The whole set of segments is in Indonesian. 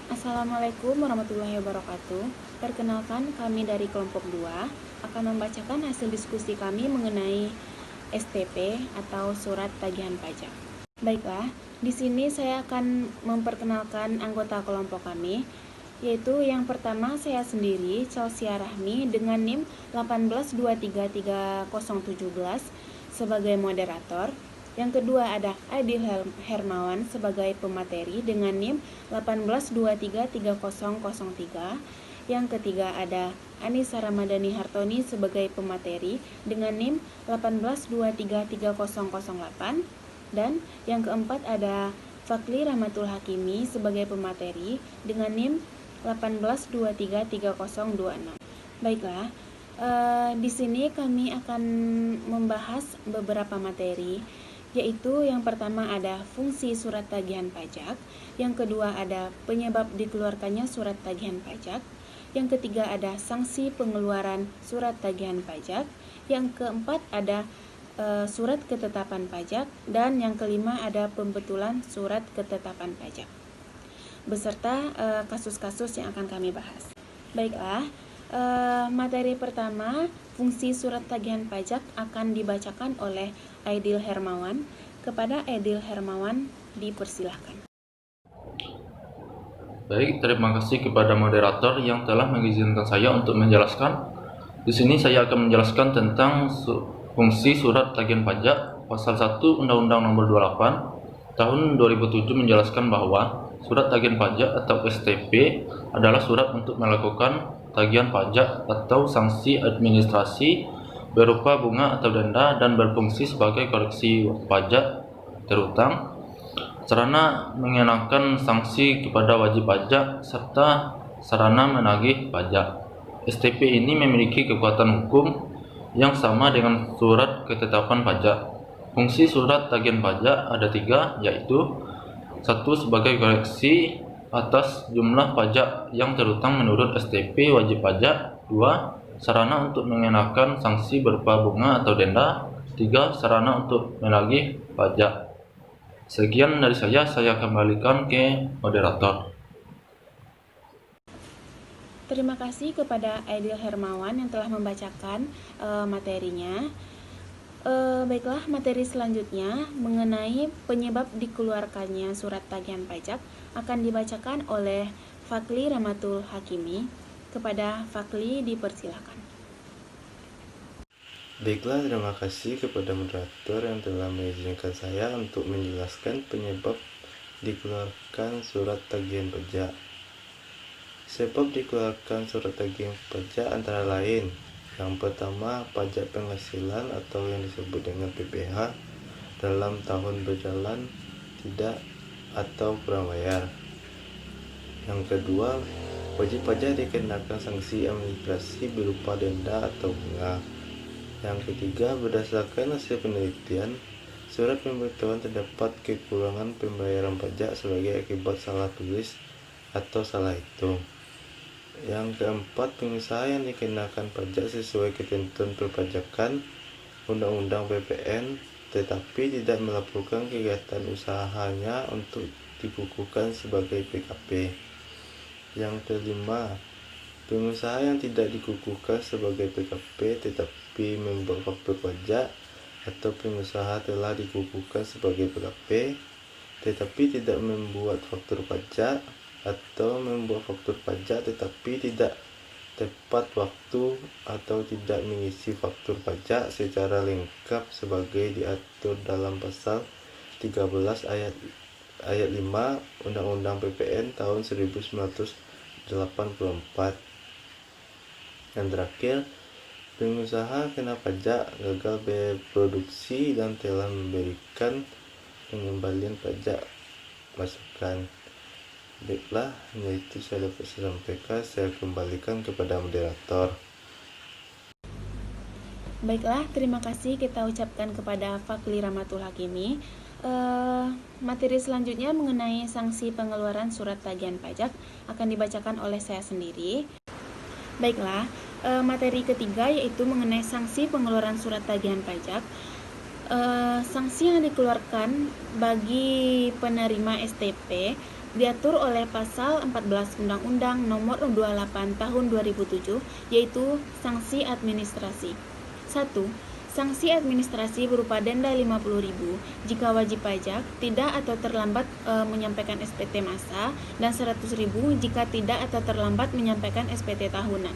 Assalamualaikum warahmatullahi wabarakatuh. Perkenalkan, kami dari kelompok 2 akan membacakan hasil diskusi kami mengenai STP atau surat tagihan pajak. Baiklah, di sini saya akan memperkenalkan anggota kelompok kami, yaitu yang pertama saya sendiri, Chelsea Rahmi dengan NIM 182330017 sebagai moderator. Yang kedua ada Aidil Hermawan sebagai pemateri dengan NIM 182330003. Yang ketiga ada Anissa Ramadhani Hartoni sebagai pemateri dengan NIM 182330008. Dan yang keempat ada Fakli Rahmatul Hakimi sebagai pemateri dengan NIM 182330026. Baiklah, di sini kami akan membahas beberapa materi, yaitu yang pertama ada fungsi surat tagihan pajak, yang kedua ada penyebab dikeluarkannya surat tagihan pajak, yang ketiga ada sanksi pengeluaran surat tagihan pajak, yang keempat ada surat ketetapan pajak, dan yang kelima ada pembetulan surat ketetapan pajak beserta kasus-kasus yang akan kami bahas. Baiklah, materi pertama, fungsi surat tagihan pajak akan dibacakan oleh Aidil Hermawan. Kepada Aidil Hermawan dipersilahkan. Baik, terima kasih kepada moderator yang telah mengizinkan saya untuk menjelaskan. Di sini saya akan menjelaskan tentang fungsi surat tagihan pajak. Pasal 1 Undang-Undang Nomor 28 Tahun 2007 menjelaskan bahwa surat tagihan pajak atau STP adalah surat untuk melakukan tagihan pajak atau sanksi administrasi berupa bunga atau denda dan berfungsi sebagai koreksi pajak terutang, sarana mengenakan sanksi kepada wajib pajak, serta sarana menagih pajak. STP ini memiliki kekuatan hukum yang sama dengan surat ketetapan pajak. Fungsi surat tagihan pajak ada 3, yaitu 1. Sebagai koreksi atas jumlah pajak yang terutang menurut STP wajib pajak. 2. Sarana untuk mengenakan sanksi berupa bunga atau denda. 3. Sarana untuk menagih pajak. Sekian dari saya kembalikan ke moderator. Terima kasih kepada Aidil Hermawan yang telah membacakan materinya. Baiklah, materi selanjutnya mengenai penyebab dikeluarkannya surat tagihan pajak akan dibacakan oleh Fakli Rahmatul Hakimi. Kepada Fakli dipersilakan. Baiklah, terima kasih kepada moderator yang telah mengizinkan saya untuk menjelaskan penyebab dikeluarkan surat tagihan pajak. Sebab dikeluarkan surat tagihan pajak antara lain: yang pertama, pajak penghasilan atau yang disebut dengan PPh dalam tahun berjalan tidak atau kurang bayar. Yang kedua, wajib pajak dikenakan sanksi administrasi berupa denda atau bunga. Yang ketiga, berdasarkan hasil penelitian, surat pemberitahuan terdapat kekurangan pembayaran pajak sebagai akibat salah tulis atau salah hitung. Yang keempat, pengusaha yang dikenakan pajak sesuai ketentuan perpajakan Undang-Undang PPN tetapi tidak melaporkan kegiatan usahanya untuk dikukuhkan sebagai PKP. Yang kelima, pengusaha yang tidak dikukuhkan sebagai PKP tetapi membuat faktur pajak, atau pengusaha telah dikukuhkan sebagai PKP tetapi tidak membuat faktur pajak, atau membuat faktur pajak tetapi tidak tepat waktu atau tidak mengisi faktur pajak secara lengkap sebagai diatur dalam pasal 13 ayat 5 Undang-Undang PPN tahun 1984. Yang terakhir, pengusaha kena pajak gagal berproduksi dan telah memberikan pengembalian pajak masukan. Baiklah, yaitu saya dapat sampaikan. Saya kembalikan kepada moderator. Baiklah, terima kasih kita ucapkan kepada Fakli Rahmatul Hakimi. Materi selanjutnya mengenai sanksi pengeluaran surat tagihan pajak akan dibacakan oleh saya sendiri. Baiklah, materi ketiga yaitu mengenai sanksi pengeluaran surat tagihan pajak. Sanksi yang dikeluarkan bagi penerima STP diatur oleh pasal 14 Undang-Undang Nomor 28 Tahun 2007, yaitu sanksi administrasi. 1. Sanksi administrasi berupa denda 50.000 jika wajib pajak tidak atau terlambat menyampaikan SPT masa, dan 100.000 jika tidak atau terlambat menyampaikan SPT tahunan.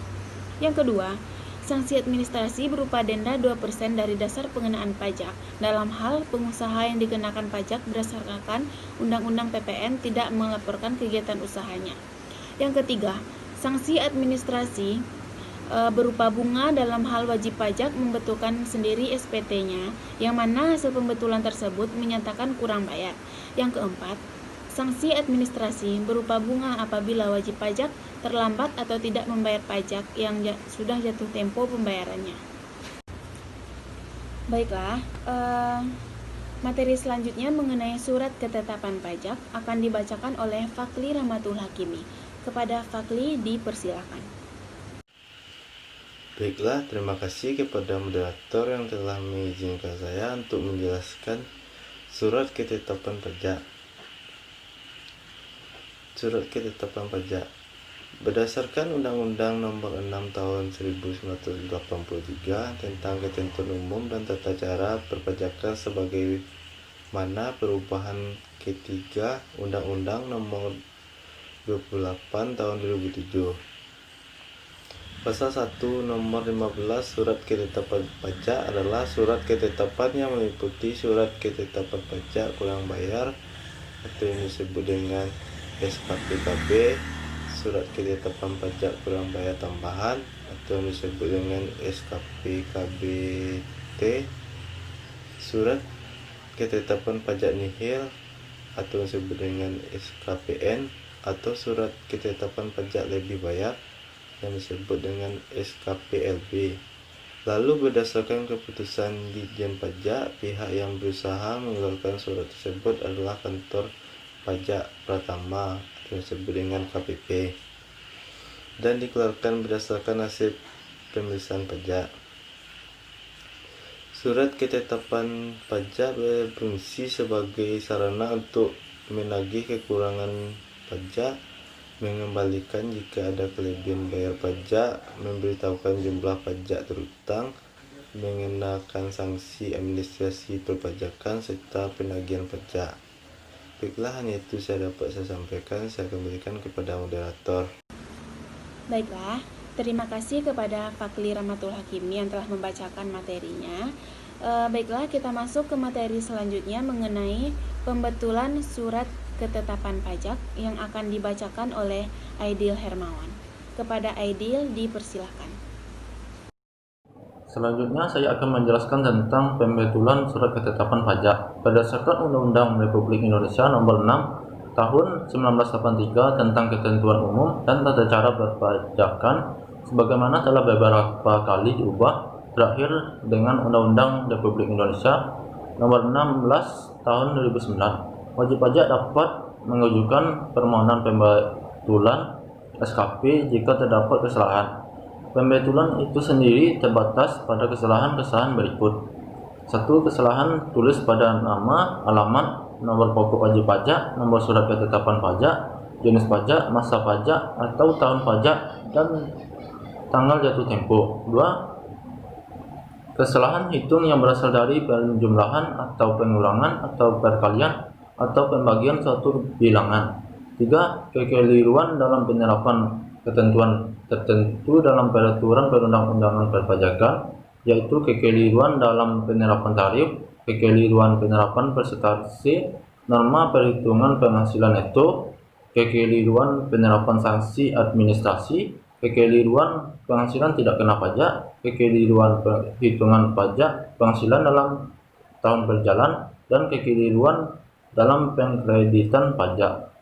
Yang kedua, sanksi administrasi berupa denda 2% dari dasar pengenaan pajak dalam hal pengusaha yang dikenakan pajak berdasarkan Undang-Undang PPN tidak melaporkan kegiatan usahanya. Yang ketiga, sanksi administrasi berupa bunga dalam hal wajib pajak membetulkan sendiri SPT-nya, yang mana hasil pembetulan tersebut menyatakan kurang bayar. Yang keempat, sanksi administrasi berupa bunga apabila wajib pajak terlambat atau tidak membayar pajak yang sudah jatuh tempo pembayarannya. Baiklah, materi selanjutnya mengenai surat ketetapan pajak akan dibacakan oleh Fakli Rahmatul Hakimi. Kepada Fakli dipersilakan. Baiklah, terima kasih kepada moderator yang telah mengizinkan saya untuk menjelaskan surat ketetapan pajak. Surat ketetapan pajak berdasarkan Undang-Undang Nomor 6 Tahun 1983 tentang Ketentuan Umum dan Tata Cara Perpajakan sebagai mana perubahan ketiga Undang-Undang Nomor 28 Tahun 2007. Pasal 1 nomor 15 surat ketetapan pajak adalah surat ketetapan yang meliputi surat ketetapan pajak kurang bayar atau yang disebut dengan SKPKB, surat ketetapan pajak kurang bayar tambahan atau yang disebut dengan SKPKBT, surat ketetapan pajak nihil atau yang disebut dengan SKPN, atau surat ketetapan pajak lebih bayar yang disebut dengan SKPLB. Lalu berdasarkan keputusan Ditjen Pajak, pihak yang berusaha mengeluarkan surat tersebut adalah Kantor Pajak Pratama atau disebut dengan KPP, dan dikeluarkan berdasarkan hasil pemeriksaan pajak. Surat ketetapan pajak berfungsi sebagai sarana untuk menagih kekurangan pajak, mengembalikan jika ada kelebihan bayar pajak, memberitahukan jumlah pajak terutang, mengenakan sanksi administrasi perpajakan, serta penagihan pajak. Baiklah, hanya itu saya sampaikan. Saya kembalikan kepada moderator. Baiklah, terima kasih kepada Fakli Rahmatul Hakimi yang telah membacakan materinya. Baiklah, kita masuk ke materi selanjutnya mengenai pembetulan surat ketetapan pajak yang akan dibacakan oleh Aidil Hermawan. Kepada Aidil dipersilakan. Selanjutnya saya akan menjelaskan tentang pembetulan surat ketetapan pajak. Berdasarkan Undang-Undang Republik Indonesia Nomor 6 Tahun 1983 tentang Ketentuan Umum dan Tata Cara Perpajakan, sebagaimana telah beberapa kali diubah, terakhir dengan Undang-Undang Republik Indonesia Nomor 16 Tahun 2009. Wajib pajak dapat mengajukan permohonan pembetulan SKP jika terdapat kesalahan. Pembetulan itu sendiri terbatas pada kesalahan-kesalahan berikut. 1. Kesalahan tulis pada nama, alamat, nomor pokok wajib pajak, nomor surat ketetapan pajak, jenis pajak, masa pajak atau tahun pajak, dan tanggal jatuh tempo. 2. Kesalahan hitung yang berasal dari penjumlahan atau pengurangan atau perkalian atau pembagian suatu bilangan. 3. Kekeliruan dalam penerapan ketentuan tertentu dalam peraturan perundang-undangan perpajakan, yaitu kekeliruan dalam penerapan tarif, kekeliruan penerapan persentase, norma perhitungan penghasilan neto, kekeliruan penerapan sanksi administrasi, kekeliruan penghasilan tidak kena pajak, kekeliruan perhitungan pajak penghasilan dalam tahun berjalan, dan kekeliruan dalam pengkreditan pajak.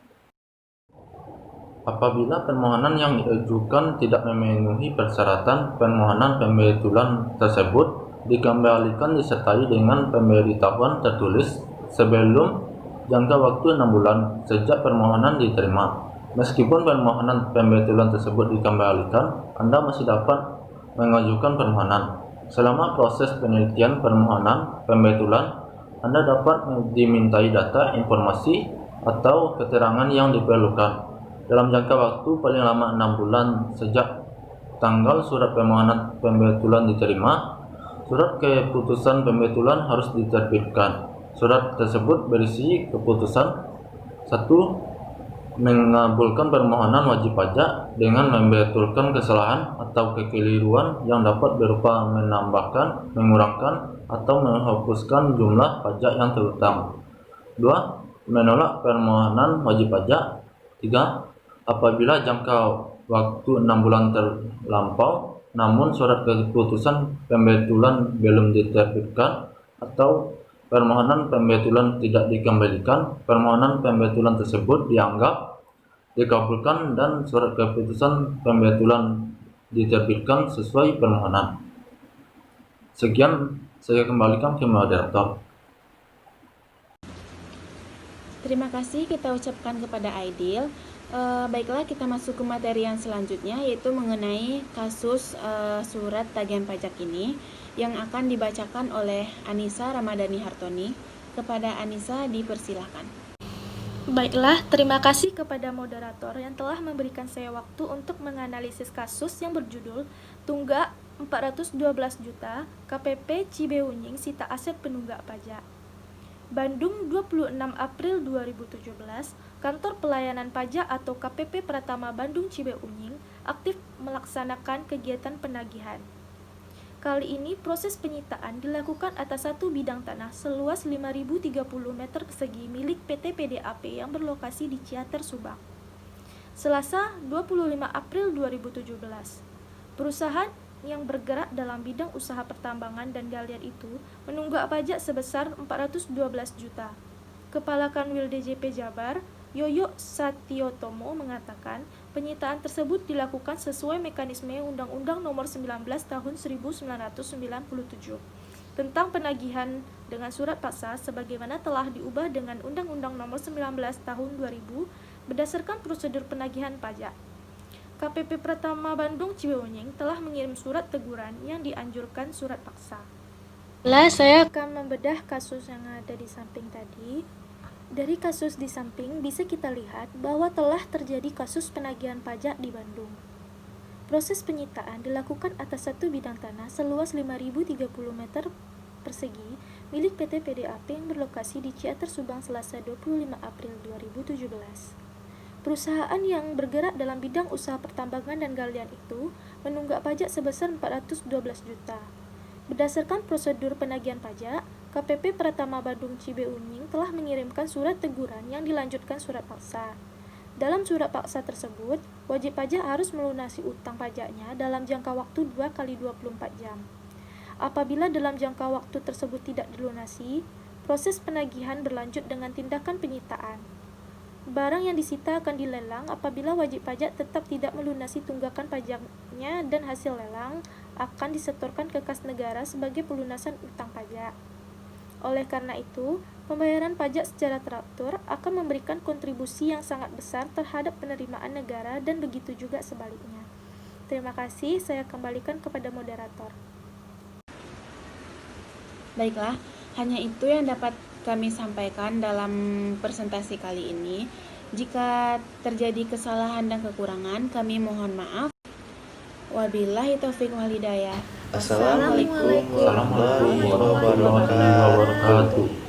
Apabila permohonan yang diajukan tidak memenuhi persyaratan permohonan pembetulan tersebut, dikembalikan disertai dengan pemberitahuan tertulis sebelum jangka waktu 6 bulan sejak permohonan diterima. Meskipun permohonan pembetulan tersebut dikembalikan, Anda masih dapat mengajukan permohonan. Selama proses penelitian permohonan pembetulan, Anda dapat dimintai data, informasi, atau keterangan yang diperlukan dalam jangka waktu paling lama 6 bulan sejak tanggal surat permohonan pembetulan diterima. Surat keputusan pembetulan harus diterbitkan. Surat tersebut berisi keputusan 1. Mengabulkan permohonan wajib pajak dengan membetulkan kesalahan atau kekeliruan yang dapat berupa menambahkan, mengurangkan, atau menghapuskan jumlah pajak yang terutang. 2. Menolak permohonan wajib pajak. 3. Apabila jangka waktu 6 bulan terlampau namun surat keputusan pembetulan belum diterbitkan atau permohonan pembetulan tidak dikembalikan, permohonan pembetulan tersebut dianggap dikabulkan dan surat keputusan pembetulan diterbitkan sesuai permohonan. Sekian, saya kembalikan ke moderator. Terima kasih kita ucapkan kepada Aidil. Baiklah, kita masuk ke materi yang selanjutnya, yaitu mengenai kasus surat tagihan pajak ini yang akan dibacakan oleh Anissa Ramadhani Hartoni. Kepada Anissa dipersilahkan. Baiklah, terima kasih kepada moderator yang telah memberikan saya waktu untuk menganalisis kasus yang berjudul Tunggak 412 juta KPP Cibeunying sita aset penunggak pajak. Bandung, 26 April 2017, Kantor Pelayanan Pajak atau KPP Pratama Bandung Cibeunying aktif melaksanakan kegiatan penagihan. Kali ini proses penyitaan dilakukan atas satu bidang tanah seluas 5.030 meter persegi milik PT PDAP yang berlokasi di Ciater, Subang. Selasa, 25 April 2017, perusahaan yang bergerak dalam bidang usaha pertambangan dan galian itu menunggak pajak sebesar 412 juta. Kepala Kanwil DJP Jabar, Yoyo Satiotomo mengatakan penyitaan tersebut dilakukan sesuai mekanisme Undang-Undang Nomor 19 Tahun 1997 tentang penagihan dengan surat paksa sebagaimana telah diubah dengan Undang-Undang Nomor 19 Tahun 2000 berdasarkan prosedur penagihan pajak. KPP Pratama Bandung Cibeunying telah mengirim surat teguran yang dianjurkan surat paksa. Saya akan membedah kasus yang ada di samping tadi. Dari kasus di samping bisa kita lihat bahwa telah terjadi kasus penagihan pajak di Bandung. Proses penyitaan dilakukan atas satu bidang tanah seluas 5.030 meter persegi milik PT PDAP yang berlokasi di Ciater, Subang, Selasa 25 April 2017. Perusahaan yang bergerak dalam bidang usaha pertambangan dan galian itu menunggak pajak sebesar 412 juta. Berdasarkan prosedur penagihan pajak, KPP Pratama Bandung Cibeunying telah mengirimkan surat teguran yang dilanjutkan surat paksa. Dalam surat paksa tersebut, wajib pajak harus melunasi utang pajaknya dalam jangka waktu 2 kali 24 jam. Apabila dalam jangka waktu tersebut tidak dilunasi, proses penagihan berlanjut dengan tindakan penyitaan. Barang yang disita akan dilelang apabila wajib pajak tetap tidak melunasi tunggakan pajaknya dan hasil lelang akan disetorkan ke kas negara sebagai pelunasan utang pajak. Oleh karena itu, pembayaran pajak secara teratur akan memberikan kontribusi yang sangat besar terhadap penerimaan negara dan begitu juga sebaliknya. Terima kasih, saya kembalikan kepada moderator. Baiklah, hanya itu yang dapat kami sampaikan dalam presentasi kali ini. Jika terjadi kesalahan dan kekurangan, kami mohon maaf. Wabillahi taufiq wal hidayah. Assalamualaikum warahmatullahi wabarakatuh.